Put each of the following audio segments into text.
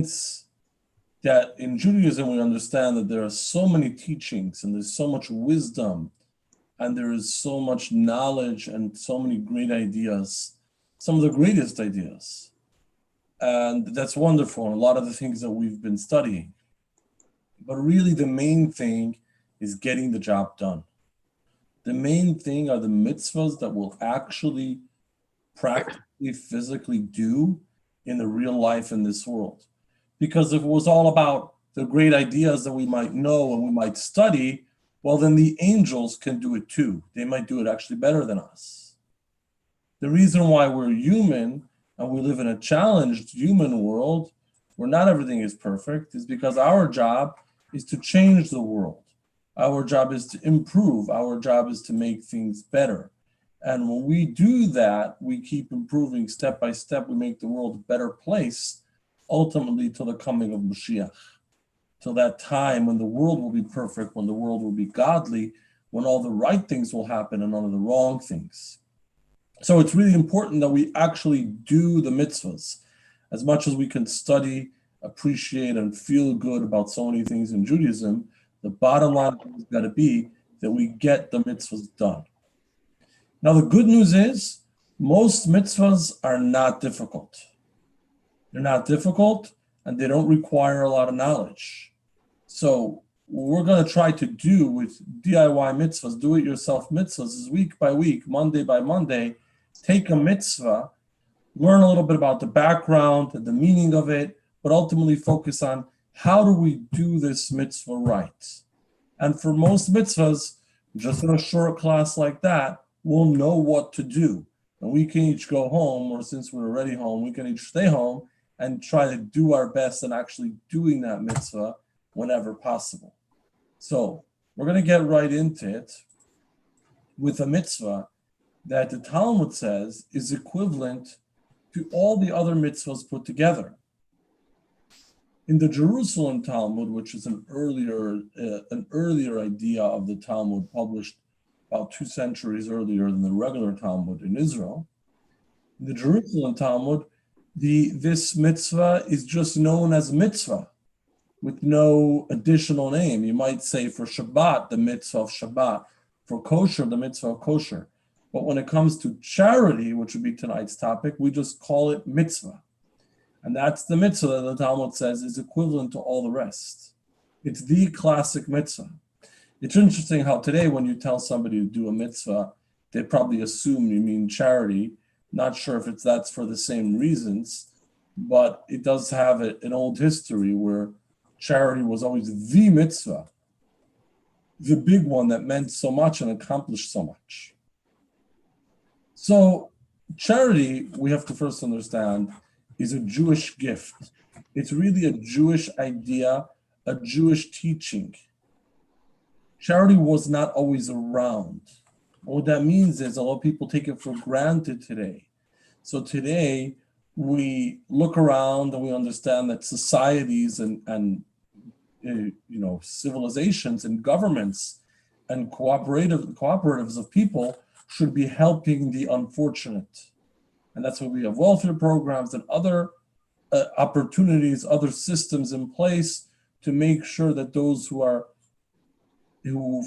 It's that in Judaism, we understand that there are so many teachings and there's so much wisdom and there is so much knowledge and so many great ideas, some of the greatest ideas. And that's wonderful. And a lot of the things that we've been studying. But really, the main thing is getting the job done. The main thing are the mitzvahs that will actually practically, physically do in the real life in this world. Because if it was all about the great ideas that we might know and we might study, well, then the angels can do it too. They might do it actually better than us. The reason why we're human and we live in a challenged human world where not everything is perfect is because our job is to change the world. Our job is to improve. Our job is to make things better. And when we do that, we keep improving step by step. We make the world a better place, ultimately till the coming of Mashiach, till that time when the world will be perfect, when the world will be godly, when all the right things will happen and none of the wrong things. So it's really important that we actually do the mitzvahs. As much as we can study, appreciate, and feel good about so many things in Judaism, the bottom line has got to be that we get the mitzvahs done. Now, the good news is most mitzvahs are not difficult. They're not difficult and they don't require a lot of knowledge. So what we're going to try to do with DIY mitzvahs, do-it-yourself mitzvahs, is week by week, Monday by Monday, take a mitzvah, learn a little bit about the background and the meaning of it, but ultimately focus on how do we do this mitzvah right. And for most mitzvahs, just in a short class like that, we'll know what to do. And we can each go home, or since we're already home, we can each stay home and try to do our best in actually doing that mitzvah whenever possible. So we're going to get right into it with a mitzvah that the Talmud says is equivalent to all the other mitzvahs put together. In the Jerusalem Talmud, which is an earlier idea of the Talmud published about 2 centuries earlier than the regular Talmud in Israel, in the Jerusalem Talmud, this mitzvah is just known as mitzvah with no additional name. You might say for Shabbat, the mitzvah of Shabbat, for kosher, the mitzvah of kosher. But when it comes to charity, which would be tonight's topic, we just call it mitzvah. And that's the mitzvah that the Talmud says is equivalent to all the rest. It's the classic mitzvah. It's interesting how today when you tell somebody to do a mitzvah, they probably assume you mean charity. Not sure if that's for the same reasons, but it does have an old history where charity was always the mitzvah, the big one that meant so much and accomplished so much. So charity, we have to first understand, is a Jewish gift. It's really a Jewish idea, a Jewish teaching. Charity was not always around. What that means is a lot of people take it for granted today. So today we look around and we understand that societies and civilizations and governments and cooperatives of people should be helping the unfortunate. And that's why we have welfare programs and other opportunities, other systems in place to make sure that those who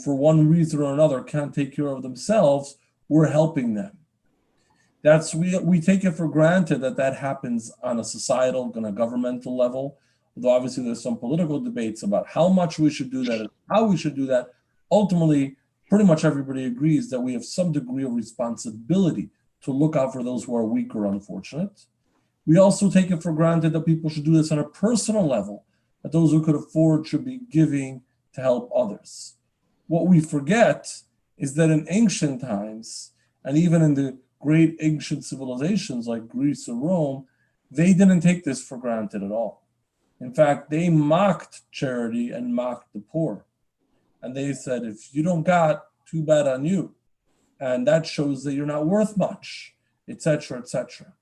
for one reason or another can't take care of themselves, we're helping them. We take it for granted that happens on a societal and a governmental level. Although obviously there's some political debates about how much we should do that and how we should do that. Ultimately, pretty much everybody agrees that we have some degree of responsibility to look out for those who are weak or unfortunate. We also take it for granted that people should do this on a personal level, that those who could afford should be giving to help others. What we forget is that in ancient times, and even in the great ancient civilizations like Greece or Rome, they didn't take this for granted at all. In fact, they mocked charity and mocked the poor. And they said, if you don't got, too bad on you. And that shows that you're not worth much, etc., etc.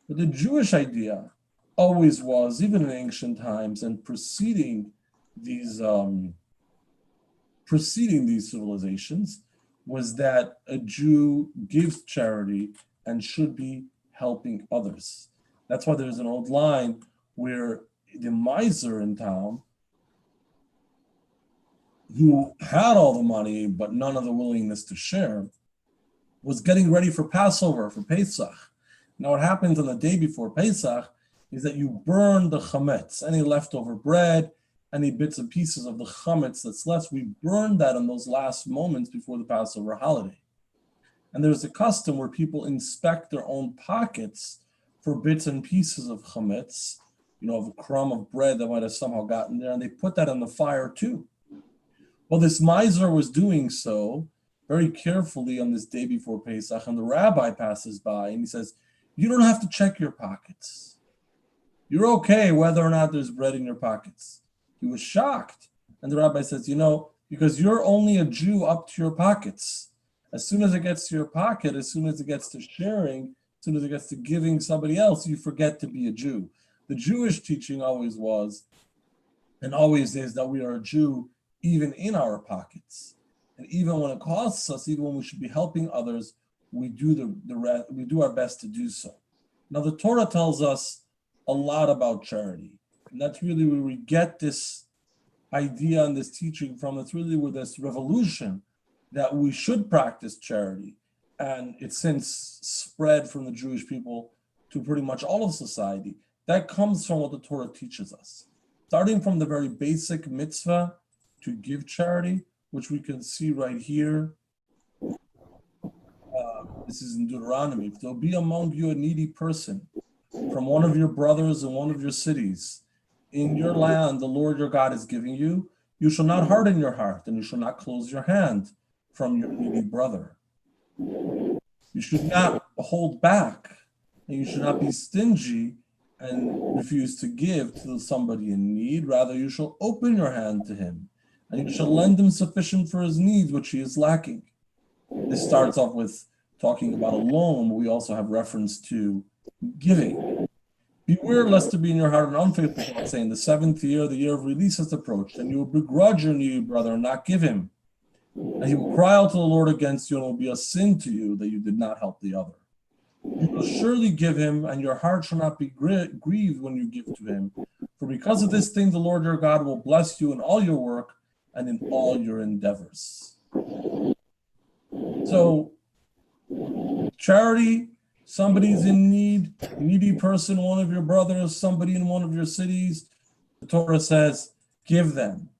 But the Jewish idea always was, even in ancient times and preceding these civilizations, was that a Jew gives charity and should be helping others. That's why there's an old line where the miser in town, who had all the money but none of the willingness to share, was getting ready for Passover, for Pesach. Now, what happens on the day before Pesach is that you burn the chametz, any leftover bread, any bits and pieces of the chametz that's left. We burn that in those last moments before the Passover holiday. And there's a custom where people inspect their own pockets for bits and pieces of chametz, of a crumb of bread that might have somehow gotten there, and they put that on the fire too. Well, this miser was doing so very carefully on this day before Pesach, and the rabbi passes by and he says, "You don't have to check your pockets. You're okay whether or not there's bread in your pockets." He was shocked. And the rabbi says, because you're only a Jew up to your pockets. As soon as it gets to your pocket, as soon as it gets to sharing, as soon as it gets to giving somebody else, you forget to be a Jew. The Jewish teaching always was, and always is, that we are a Jew even in our pockets. And even when it costs us, even when we should be helping others, we do we do our best to do so. Now, the Torah tells us a lot about charity. And that's really where we get this idea and this teaching from. It's really where this revolution that we should practice charity. And it's since spread from the Jewish people to pretty much all of society. That comes from what the Torah teaches us. Starting from the very basic mitzvah to give charity, which we can see right here. This is in Deuteronomy. If there'll be among you a needy person from one of your brothers in one of your cities, in your land the Lord your God is giving you, you shall not harden your heart, and you shall not close your hand from your needy brother. You should not hold back, and you should not be stingy and refuse to give to somebody in need. Rather, you shall open your hand to him, and you shall lend him sufficient for his needs, which he is lacking. This starts off with talking about a loan, but we also have reference to giving. Beware lest there be in your heart an unfaithful thought, saying, the seventh year, the year of release has approached, and you will begrudge your needy brother and not give him. And he will cry out to the Lord against you, and it will be a sin to you that you did not help the other. You will surely give him, and your heart shall not be grieved when you give to him. For because of this thing, the Lord your God will bless you in all your work and in all your endeavors. So, charity, somebody's in need, needy person, one of your brothers, somebody in one of your cities, the Torah says, give them,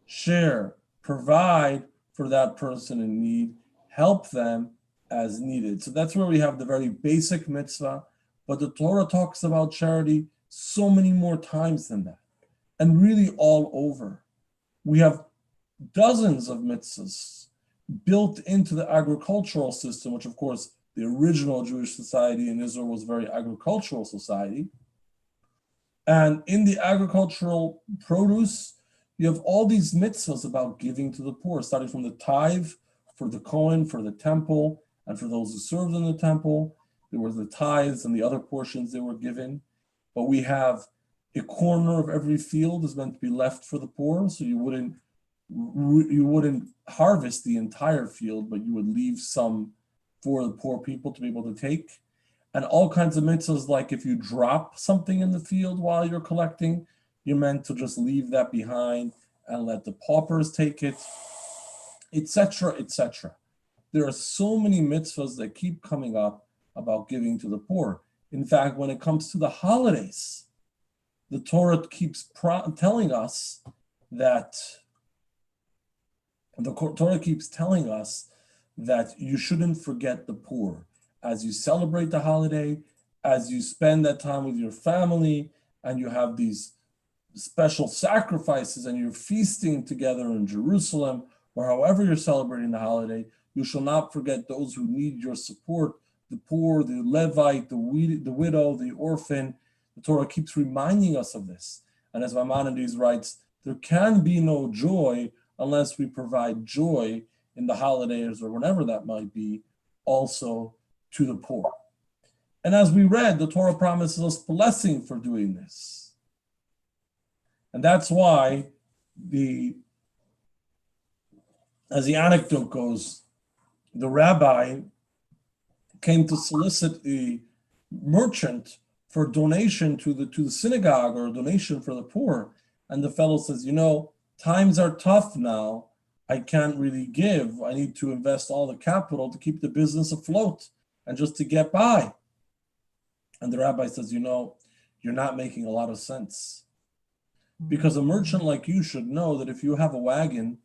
share, provide for that person in need, help them as needed. So that's where we have the very basic mitzvah, but the Torah talks about charity so many more times than that, and really all over. We have dozens of mitzvahs built into the agricultural system, which of course the original Jewish society in Israel was a very agricultural society. And in the agricultural produce, you have all these mitzvahs about giving to the poor, starting from the tithe for the Kohen, for the temple, and for those who served in the temple. There were the tithes and the other portions they were given. But we have a corner of every field is meant to be left for the poor, so you wouldn't harvest the entire field, but you would leave some for the poor people to be able to take. And all kinds of mitzvahs, like if you drop something in the field while you're collecting, you're meant to just leave that behind and let the paupers take it, etc., etc. There are so many mitzvahs that keep coming up about giving to the poor. In fact, when it comes to the holidays, the Torah keeps telling us that you shouldn't forget the poor as you celebrate the holiday, as you spend that time with your family, and you have these special sacrifices and you're feasting together in Jerusalem, or however you're celebrating the holiday. You shall not forget those who need your support, the poor, the Levite, the widow, the orphan. The Torah keeps reminding us of this. And as Maimonides writes, there can be no joy unless we provide joy in the holidays or whenever that might be, also to the poor. And as we read, the Torah promises us blessing for doing this. And that's why, as the anecdote goes, the rabbi came to solicit the merchant for donation to the synagogue or a donation for the poor. And the fellow says, times are tough now. I can't really give. I need to invest all the capital to keep the business afloat and just to get by. And the rabbi says, you're not making a lot of sense. Because a merchant like you should know that if you have a wagon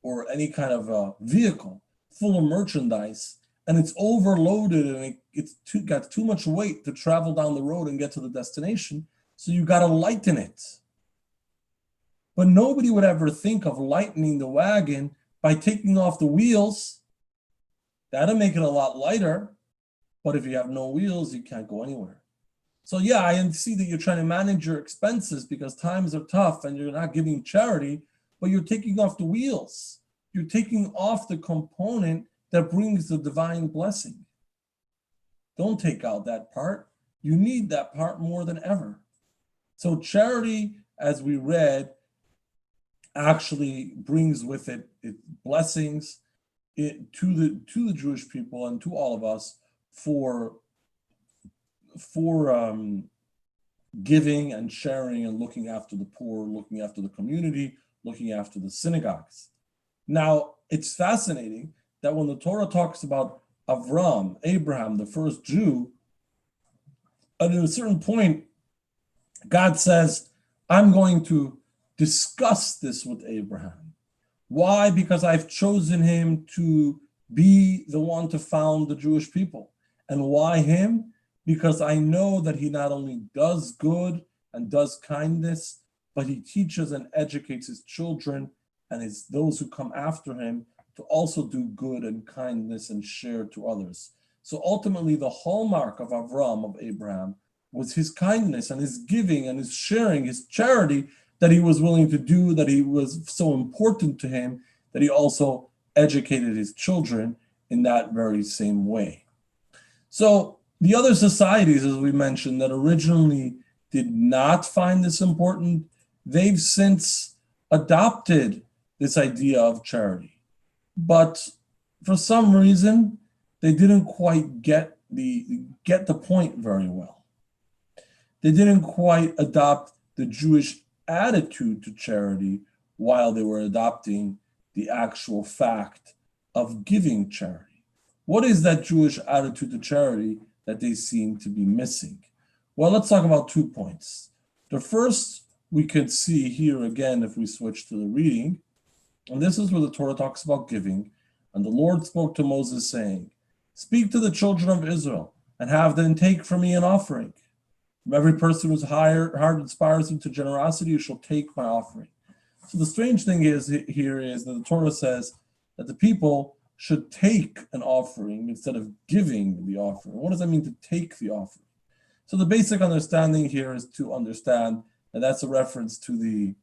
or any kind of a vehicle full of merchandise and it's overloaded and it's got too much weight to travel down the road and get to the destination, so you got to lighten it. But nobody would ever think of lightening the wagon by taking off the wheels. That'll make it a lot lighter. But if you have no wheels, you can't go anywhere. So yeah, I see that you're trying to manage your expenses because times are tough and you're not giving charity, but you're taking off the wheels. You're taking off the component that brings the divine blessing. Don't take out that part. You need that part more than ever. So charity, as we read, actually brings with it blessings to the Jewish people and to all of us for giving and sharing and looking after the poor, looking after the community, looking after the synagogues. Now, it's fascinating that when the Torah talks about Avram, Abraham, the first Jew, at a certain point, God says, I'm going to discuss this with Abraham. Why? Because I've chosen him to be the one to found the Jewish people. And why him? Because I know that he not only does good and does kindness, but he teaches and educates his children and those who come after him to also do good and kindness and share to others. So ultimately, the hallmark of Avram, of Abraham, was his kindness and his giving and his sharing, his charity that he was willing to do, that he was so important to him, that he also educated his children in that very same way. So the other societies, as we mentioned, that originally did not find this important, they've since adopted this idea of charity. But for some reason, they didn't quite get the point very well. They didn't quite adopt the Jewish attitude to charity while they were adopting the actual fact of giving charity. What is that Jewish attitude to charity that they seem to be missing? Well, let's talk about 2 points. The first we could see here again if we switch to the reading, and this is where the Torah talks about giving. And the Lord spoke to Moses saying, speak to the children of Israel and have them take from me an offering. From every person whose heart inspires him to generosity, you shall take my offering. So the strange thing is here is that the Torah says that the people should take an offering instead of giving the offering. What does that mean to take the offering? So the basic understanding here is to understand that that's a reference to the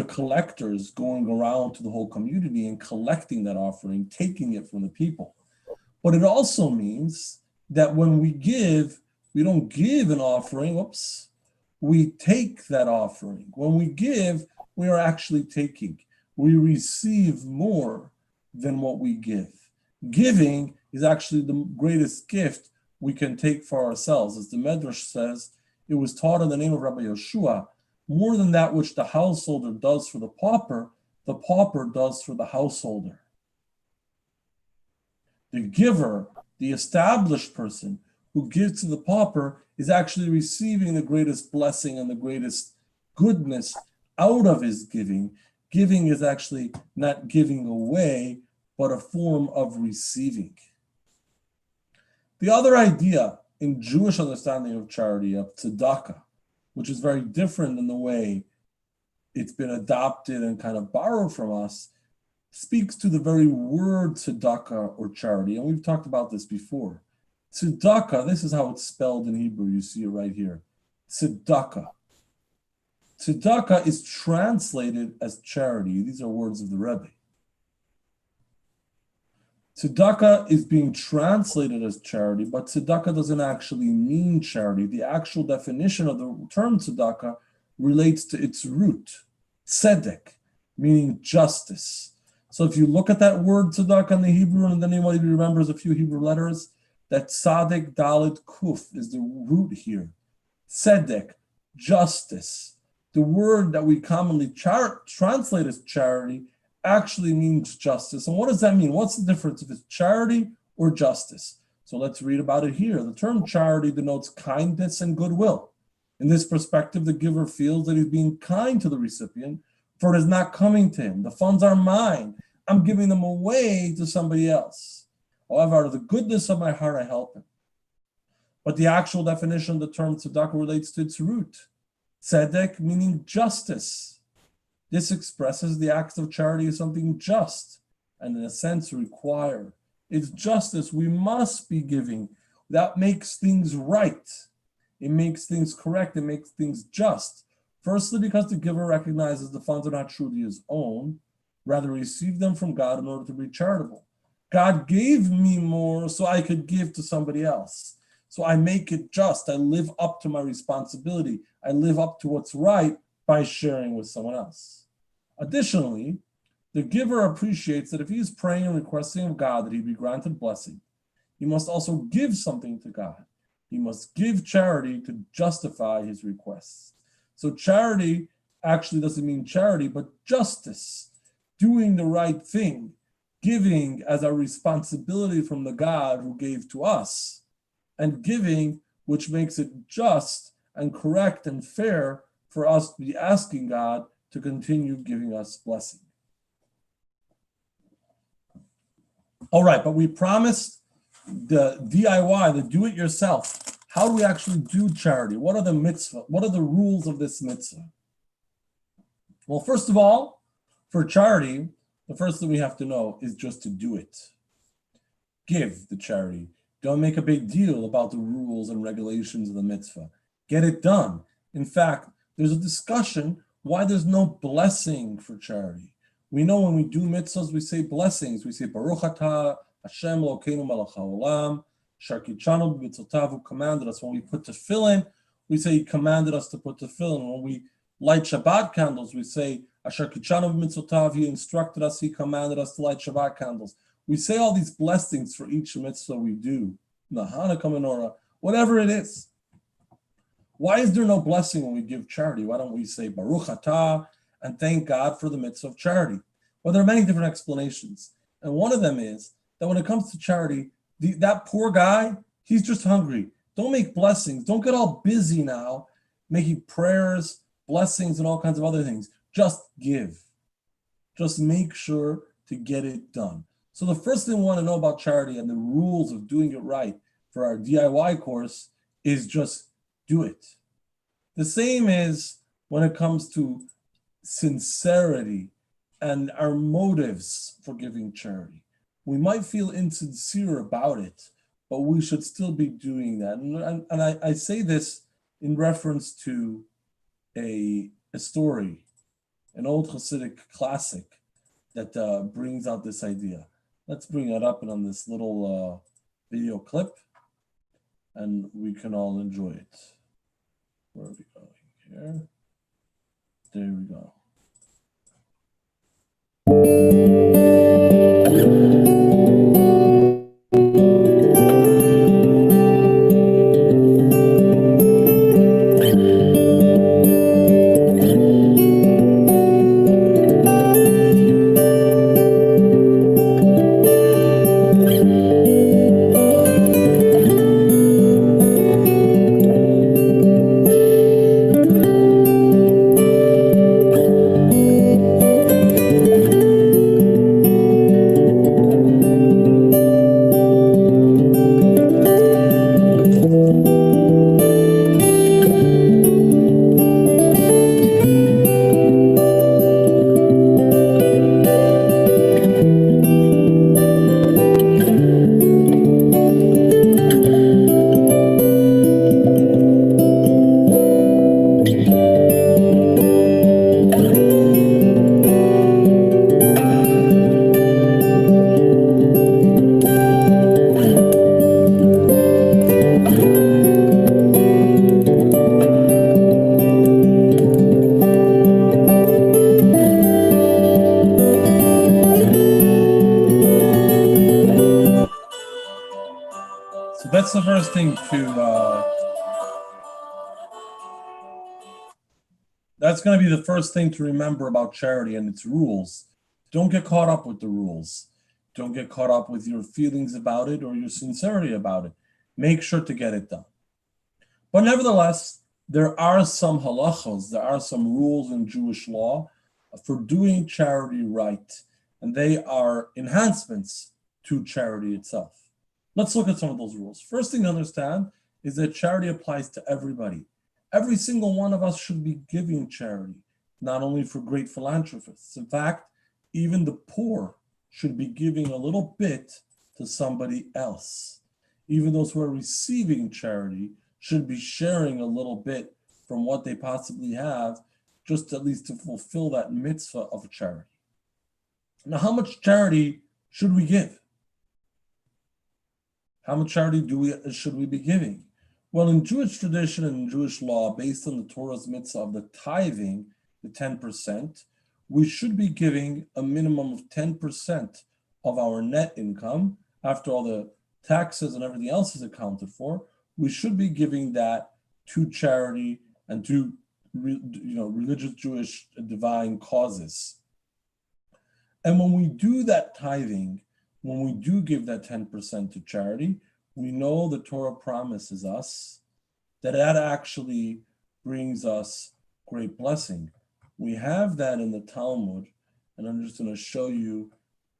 collectors going around to the whole community and collecting that offering, taking it from the people. But it also means that when we give, we don't give an offering, we take that offering. When we give, we are actually taking. We receive more than what we give. Giving is actually the greatest gift we can take for ourselves. As the Medrash says, it was taught in the name of Rabbi Yeshua, more than that which the householder does for the pauper does for the householder. The giver, the established person who gives to the pauper is actually receiving the greatest blessing and the greatest goodness out of his giving. Giving is actually not giving away, but a form of receiving. The other idea in Jewish understanding of charity, of tzedakah, which is very different than the way it's been adopted and kind of borrowed from us, speaks to the very word tzedakah or charity. And we've talked about this before. Tzedakah, this is how it's spelled in Hebrew. You see it right here. Tzedakah. Tzedakah is translated as charity. These are words of the Rebbe. Tzedakah is being translated as charity, but tzedakah doesn't actually mean charity. The actual definition of the term tzedakah relates to its root, tzedek, meaning justice. So if you look at that word tzedakah in the Hebrew, and then anybody remembers a few Hebrew letters, that tzaddik dalit kuf is the root here. Tzedek, justice. The word that we commonly translate as charity actually means justice. And what does that mean? What's the difference if it's charity or justice? So let's read about it here. The term charity denotes kindness and goodwill. In this perspective, the giver feels that he's being kind to the recipient, for it is not coming to him. The funds are mine. I'm giving them away to somebody else. However, out of the goodness of my heart, I help him. But the actual definition of the term tzedakah relates to its root. Tzedek meaning justice. This expresses the act of charity as something just and in a sense required. It's justice. We must be giving. That makes things right. It makes things correct. It makes things just. Firstly, because the giver recognizes the funds are not truly his own, rather receive them from God in order to be charitable. God gave me more so I could give to somebody else. So I make it just. I live up to my responsibility. I live up to what's right by sharing with someone else. Additionally, the giver appreciates that if he is praying and requesting of God that he be granted blessing, he must also give something to God. He must give charity to justify his requests. So charity actually doesn't mean charity, but justice, doing the right thing, giving as our responsibility from the God who gave to us, and giving which makes it just and correct and fair for us to be asking God to continue giving us blessing. All right, but we promised the DIY, the do-it-yourself. How do we actually do charity? What are the mitzvah? What are the rules of this mitzvah? Well, first of all, for charity, the first thing we have to know is just to do it. Give the charity. Don't make a big deal about the rules and regulations of the mitzvah. Get it done. In fact, there's a discussion why there's no blessing for charity. We know when we do mitzvahs, we say blessings. We say Baruch atah Hashem Elokeinu melech haolam, Asher kitshanu b'mitzvotav, who commanded us. When we put tefillin, we say he commanded us to put tefillin. When we light Shabbat candles, we say Asher kitshanu b'mitzvotav, he instructed us, he commanded us to light Shabbat candles. We say all these blessings for each mitzvah we do, the Hanukkah menorah, whatever it is. Why is there no blessing when we give charity? Why don't we say Baruch atah and thank God for the mitzvah of charity? Well, there are many different explanations. And one of them is that when it comes to charity, that poor guy, he's just hungry. Don't make blessings. Don't get all busy now making prayers, blessings, and all kinds of other things. Just give. Just make sure to get it done. So the first thing we want to know about charity and the rules of doing it right for our DIY course is just do it. The same is when it comes to sincerity and our motives for giving charity. We might feel insincere about it, but we should still be doing that. And I say this in reference to a story, an old Hasidic classic that brings out this idea. Let's bring it up and on this little video clip, and we can all enjoy it. Where are we going here? There we go. that's the first thing that's going to be the first thing to remember about charity and its rules. Don't get caught up with the rules. Don't get caught up with your feelings about it or your sincerity about it. Make sure to get it done. But nevertheless, there are some halachos, there are some rules in Jewish law for doing charity right, and they are enhancements to charity itself. Let's look at some of those rules. First thing to understand is that charity applies to everybody. Every single one of us should be giving charity, not only for great philanthropists. In fact, even the poor should be giving a little bit to somebody else. Even those who are receiving charity should be sharing a little bit from what they possibly have, just at least to fulfill that mitzvah of charity. Now, how much charity should we give? How much charity should we be giving? Well, in Jewish tradition and in Jewish law, based on the Torah's mitzvah of the tithing, the 10%, we should be giving a minimum of 10% of our net income, after all the taxes and everything else is accounted for. We should be giving that to charity and to religious Jewish divine causes. And when we do that tithing, when we do give that 10% to charity, we know the Torah promises us that actually brings us great blessing. We have that in the Talmud, and I'm just going to show you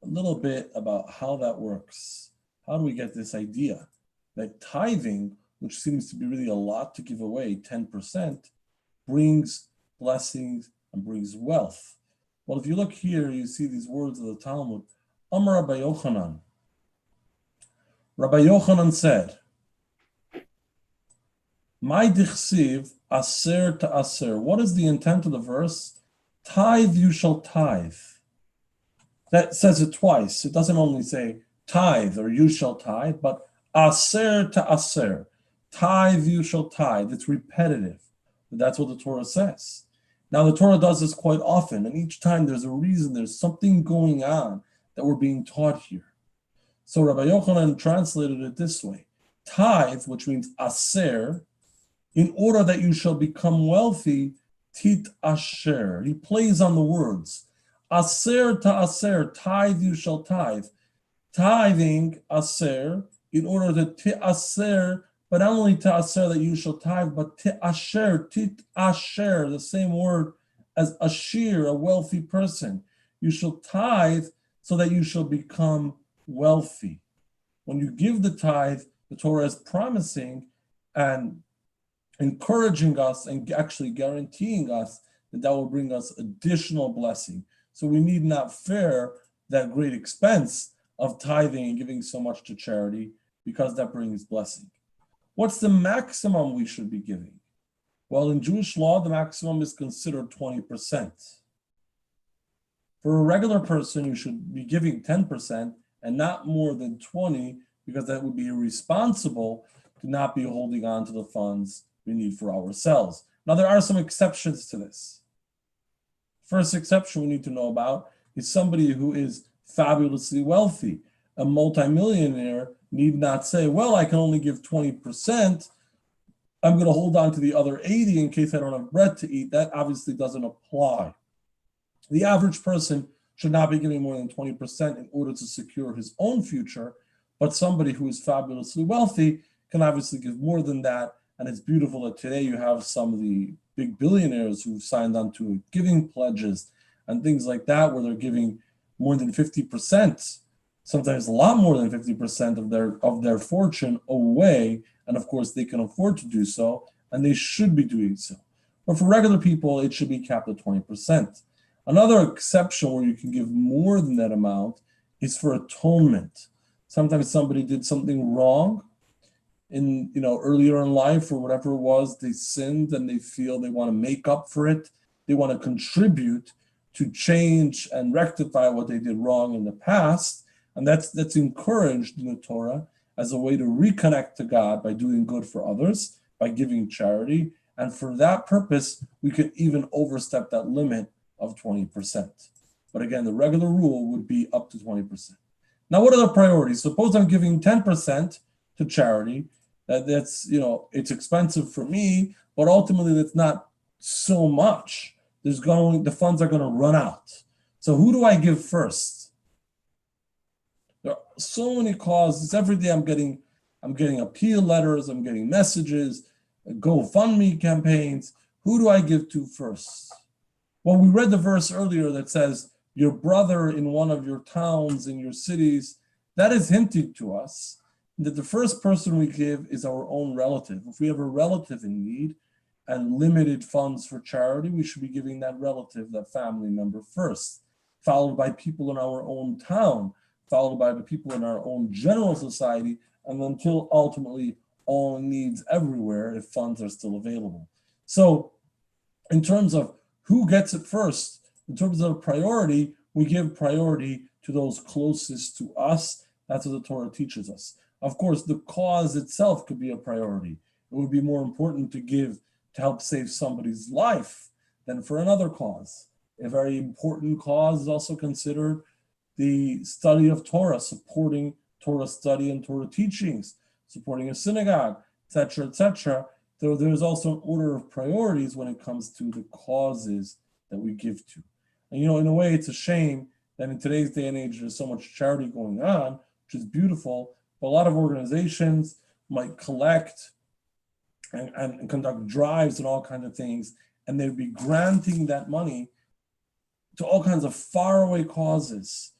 a little bit about how that works. How do we get this idea that tithing, which seems to be really a lot to give away, 10%, brings blessings and brings wealth? Well, if you look here, you see these words of the Talmud. Amar Rabbi Yochanan. Rabbi Yochanan said, "My dichsiv aser to aser." What is the intent of the verse? Tithe you shall tithe. That says it twice. It doesn't only say tithe or you shall tithe, but aser to aser. Tithe you shall tithe. It's repetitive. But that's what the Torah says. Now, the Torah does this quite often, and each time there's a reason, there's something going on that we're being taught here. So Rabbi Yochanan translated it this way: tithe, which means aser, in order that you shall become wealthy, tit asher. He plays on the words. Aser to aser, tithe you shall tithe. Tithing, aser, in order to tit aser, but not only to aser that you shall tithe, but tit asher, the same word as ashir, a wealthy person. You shall tithe so that you shall become wealthy. When you give the tithe, the Torah is promising and encouraging us and actually guaranteeing us that will bring us additional blessing. So we need not fear that great expense of tithing and giving so much to charity, because that brings blessing. What's the maximum we should be giving? Well, in Jewish law, the maximum is considered 20%. For a regular person, you should be giving 10% and not more than 20, because that would be irresponsible to not be holding on to the funds we need for ourselves. Now, there are some exceptions to this. First exception we need to know about is somebody who is fabulously wealthy. A multimillionaire need not say, well, I can only give 20%. I'm going to hold on to the other 80 in case I don't have bread to eat. That obviously doesn't apply. The average person should not be giving more than 20% in order to secure his own future, but somebody who is fabulously wealthy can obviously give more than that. And it's beautiful that today you have some of the big billionaires who've signed on to giving pledges and things like that, where they're giving more than 50%, sometimes a lot more than 50% of their fortune away. And of course, they can afford to do so, and they should be doing so. But for regular people, it should be capped at 20%. Another exception where you can give more than that amount is for atonement. Sometimes somebody did something wrong in earlier in life, or whatever it was, they sinned and they feel they want to make up for it. They want to contribute to change and rectify what they did wrong in the past. And that's encouraged in the Torah as a way to reconnect to God by doing good for others, by giving charity. And for that purpose, we could even overstep that limit of 20%. But again, the regular rule would be up to 20%. Now, what are the priorities? Suppose I'm giving 10%, to charity. That's, it's expensive for me, but ultimately that's not so much. The funds are going to run out. So who do I give first? There are so many causes. Every day I'm getting appeal letters, I'm getting messages, GoFundMe campaigns. Who do I give to first? Well, we read the verse earlier that says, your brother in one of your towns, in your cities. That is hinting to us that the first person we give is our own relative. If we have a relative in need and limited funds for charity, we should be giving that relative, that family member first, followed by people in our own town, followed by the people in our own general society, and until ultimately all needs everywhere if funds are still available. So in terms of who gets it first, in terms of priority, we give priority to those closest to us. That's what the Torah teaches us. Of course, the cause itself could be a priority. It would be more important to give to help save somebody's life than for another cause. A very important cause is also considered the study of Torah, supporting Torah study and Torah teachings, supporting a synagogue, etc., etc. There's also an order of priorities when it comes to the causes that we give to. And in a way, it's a shame that in today's day and age, there's so much charity going on, which is beautiful, but a lot of organizations might collect and conduct drives and all kinds of things, and they'd be granting that money to all kinds of faraway causes,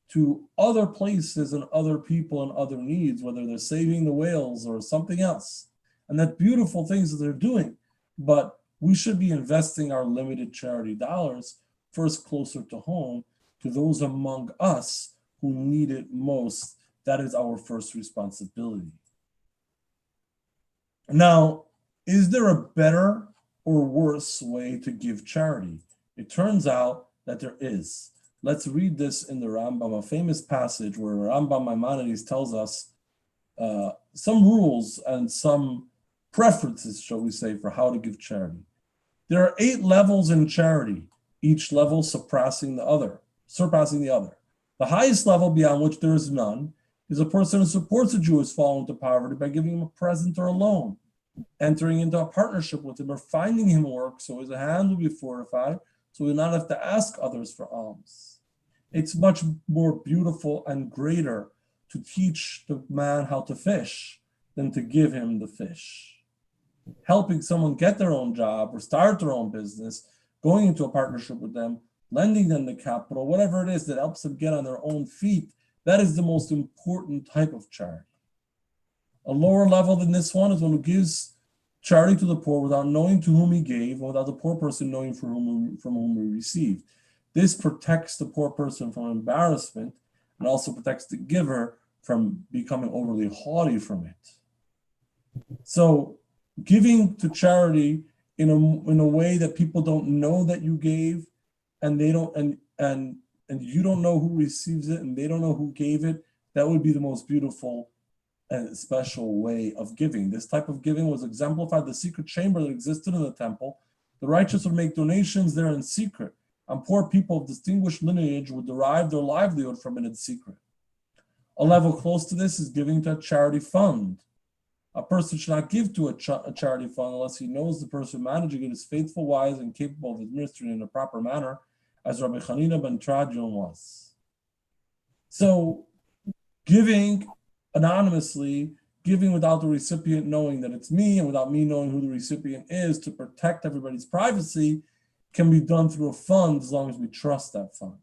to other places and other people and other needs, whether they're saving the whales or something else. And that's beautiful things that they're doing, but we should be investing our limited charity dollars first closer to home, to those among us who need it most. That is our first responsibility. Now, is there a better or worse way to give charity? It turns out that there is. Let's read this in the Rambam, a famous passage where Rambam Maimonides tells us some rules and some preferences, shall we say, for how to give charity. There are 8 levels in charity, each level surpassing the other. The highest level, beyond which there is none, is a person who supports a Jew who has fallen into poverty by giving him a present or a loan, entering into a partnership with him, or finding him work so his hand will be fortified, so he will not have to ask others for alms. It's much more beautiful and greater to teach the man how to fish than to give him the fish. Helping someone get their own job or start their own business, going into a partnership with them, lending them the capital, whatever it is that helps them get on their own feet, that is the most important type of charity. A lower level than this one is one who gives charity to the poor without knowing to whom he gave, and without the poor person knowing from whom he received. This protects the poor person from embarrassment and also protects the giver from becoming overly haughty from it. So giving to charity in a way that people don't know that you gave, and they don't and you don't know who receives it and they don't know who gave it, that would be the most beautiful and special way of giving. This type of giving was exemplified the secret chamber that existed in the temple. The righteous would make donations there in secret, and poor people of distinguished lineage would derive their livelihood from it in secret. A level close to this is giving to a charity fund. A person should not give to a charity fund unless he knows the person managing it is faithful, wise, and capable of administering it in a proper manner, as Rabbi Chanina ben Trajan was. So giving anonymously, giving without the recipient knowing that it's me and without me knowing who the recipient is, to protect everybody's privacy, can be done through a fund as long as we trust that fund.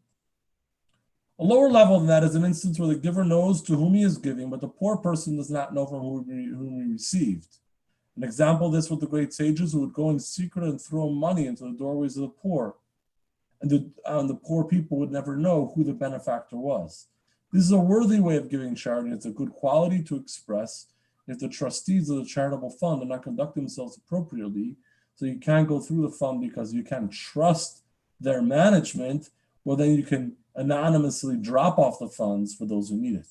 A lower level than that is an instance where the giver knows to whom he is giving, but the poor person does not know from whom he received. An example of this with the great sages who would go in secret and throw money into the doorways of the poor. And the poor people would never know who the benefactor was. This is a worthy way of giving charity. It's a good quality to express if the trustees of the charitable fund do not conduct themselves appropriately. So you can't go through the fund because you can't trust their management. Well, then you can anonymously drop off the funds for those who need it.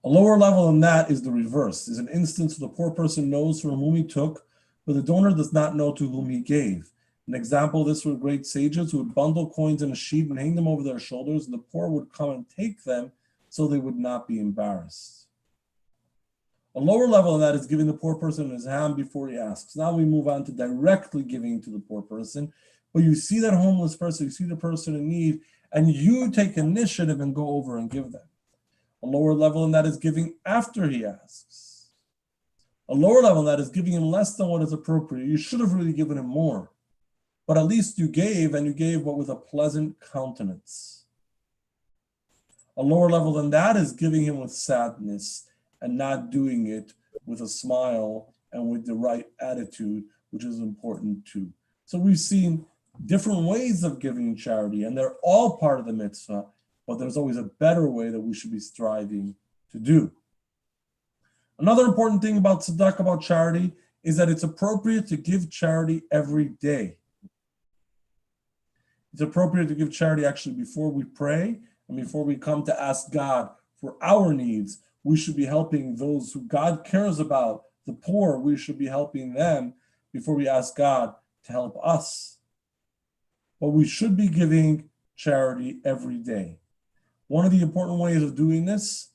A lower level than that is the reverse. Is an instance where the poor person knows from whom he took, but the donor does not know to whom he gave. An example of this were great sages who would bundle coins in a sheet and hang them over their shoulders, and the poor would come and take them so they would not be embarrassed. A lower level of that is giving the poor person his hand before he asks. Now we move on to directly giving to the poor person. But you see that homeless person, you see the person in need, and you take initiative and go over and give them. A lower level in that is giving after he asks. A lower level in that is giving him less than what is appropriate. You should have really given him more. But at least you gave, and you gave what with a pleasant countenance. A lower level than that is giving him with sadness and not doing it with a smile and with the right attitude, which is important too. So we've seen different ways of giving charity, and they're all part of the mitzvah, but there's always a better way that we should be striving to do. Another important thing about tzedakah, about charity, is that it's appropriate to give charity every day. It's appropriate to give charity actually before we pray and before we come to ask God for our needs. We should be helping those who God cares about, the poor. We should be helping them before we ask God to help us. But we should be giving charity every day. One of the important ways of doing this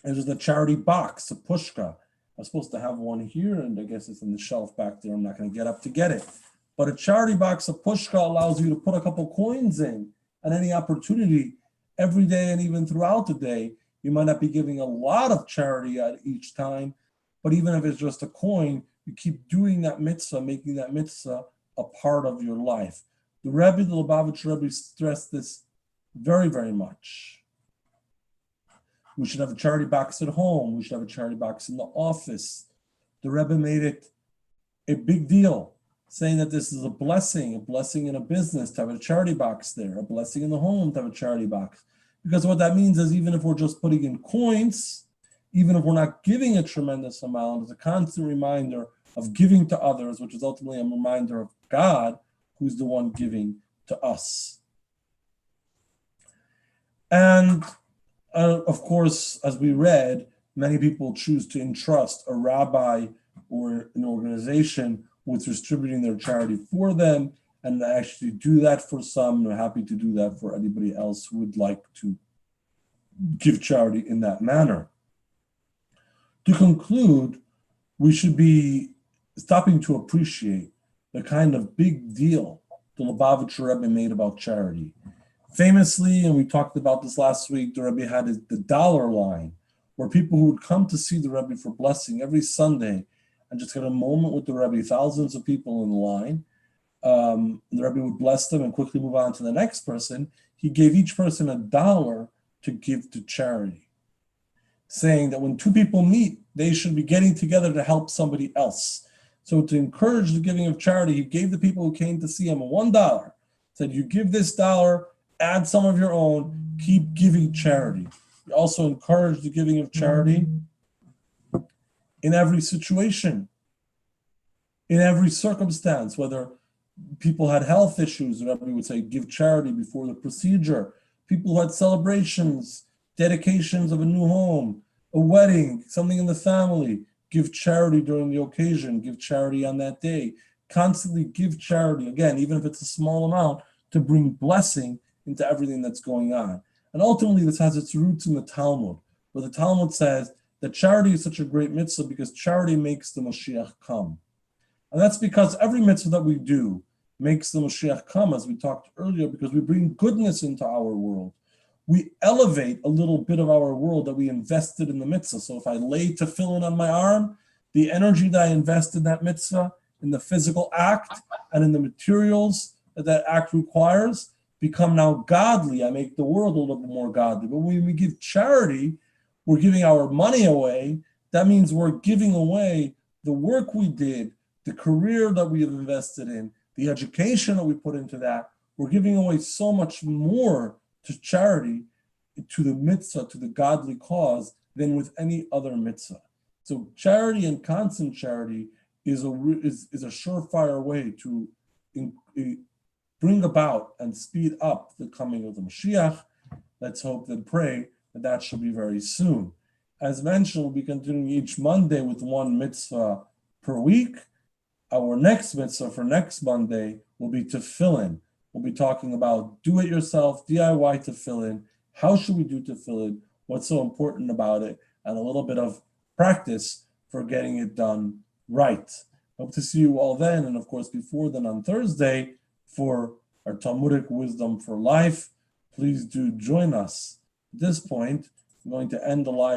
is the charity box, a pushka. I'm supposed to have one here, and I guess it's in the shelf back there. I'm not going to get up to get it. But a charity box, a pushka, allows you to put a couple coins in at any opportunity every day and even throughout the day. You might not be giving a lot of charity at each time, but even if it's just a coin, you keep doing that mitzvah, making that mitzvah a part of your life. The Rebbe, the Lubavitch Rebbe, stressed this very, very much. We should have a charity box at home. We should have a charity box in the office. The Rebbe made it a big deal, saying that this is a blessing in a business to have a charity box there, a blessing in the home to have a charity box. Because what that means is even if we're just putting in coins, even if we're not giving a tremendous amount, it's a constant reminder of giving to others, which is ultimately a reminder of God, who's the one giving to us. And of course, as we read, many people choose to entrust a rabbi or an organization with distributing their charity for them, and actually do that for some. We're happy to do that for anybody else who would like to give charity in that manner. To conclude, we should be stopping to appreciate the kind of big deal the Lubavitcher Rebbe made about charity. Famously, and we talked about this last week, the Rebbe had the dollar line, where people who would come to see the Rebbe for blessing every Sunday and just get a moment with the Rebbe, thousands of people in the line. The Rebbe would bless them and quickly move on to the next person. He gave each person $1 to give to charity, saying that when two people meet, they should be getting together to help somebody else. So to encourage the giving of charity, he gave the people who came to see him $1, said, you give this $, add some of your own, keep giving charity. He also encouraged the giving of charity in every situation, in every circumstance, whether people had health issues, the Rebbe would say, give charity before the procedure. People who had celebrations, dedications of a new home, a wedding, something in the family, give charity during the occasion, give charity on that day. Constantly give charity, again, even if it's a small amount, to bring blessing into everything that's going on. And ultimately, this has its roots in the Talmud, where the Talmud says that charity is such a great mitzvah because charity makes the Mashiach come. And that's because every mitzvah that we do makes the Mashiach come, as we talked earlier, because we bring goodness into our world. We elevate a little bit of our world that we invested in the mitzvah. So if I lay tefillin on my arm, the energy that I invest in that mitzvah, in the physical act, and in the materials that that act requires, become now godly. I make the world a little bit more godly. But when we give charity, we're giving our money away. That means we're giving away the work we did, the career that we have invested in, the education that we put into that. We're giving away so much more to charity, to the mitzvah, to the godly cause, than with any other mitzvah. So charity and constant charity is a surefire way to bring about and speed up the coming of the Mashiach. Let's hope and pray that shall be very soon. As mentioned, we'll be continuing each Monday with one mitzvah per week. Our next mitzvah for next Monday will be tefillin. We'll be talking about do-it-yourself, DIY tefillin. How should we do tefillin? What's so important about it? And a little bit of practice for getting it done right. Hope to see you all then, and of course before then on Thursday for our Talmudic Wisdom for Life. Please do join us. At this point, I'm going to end the live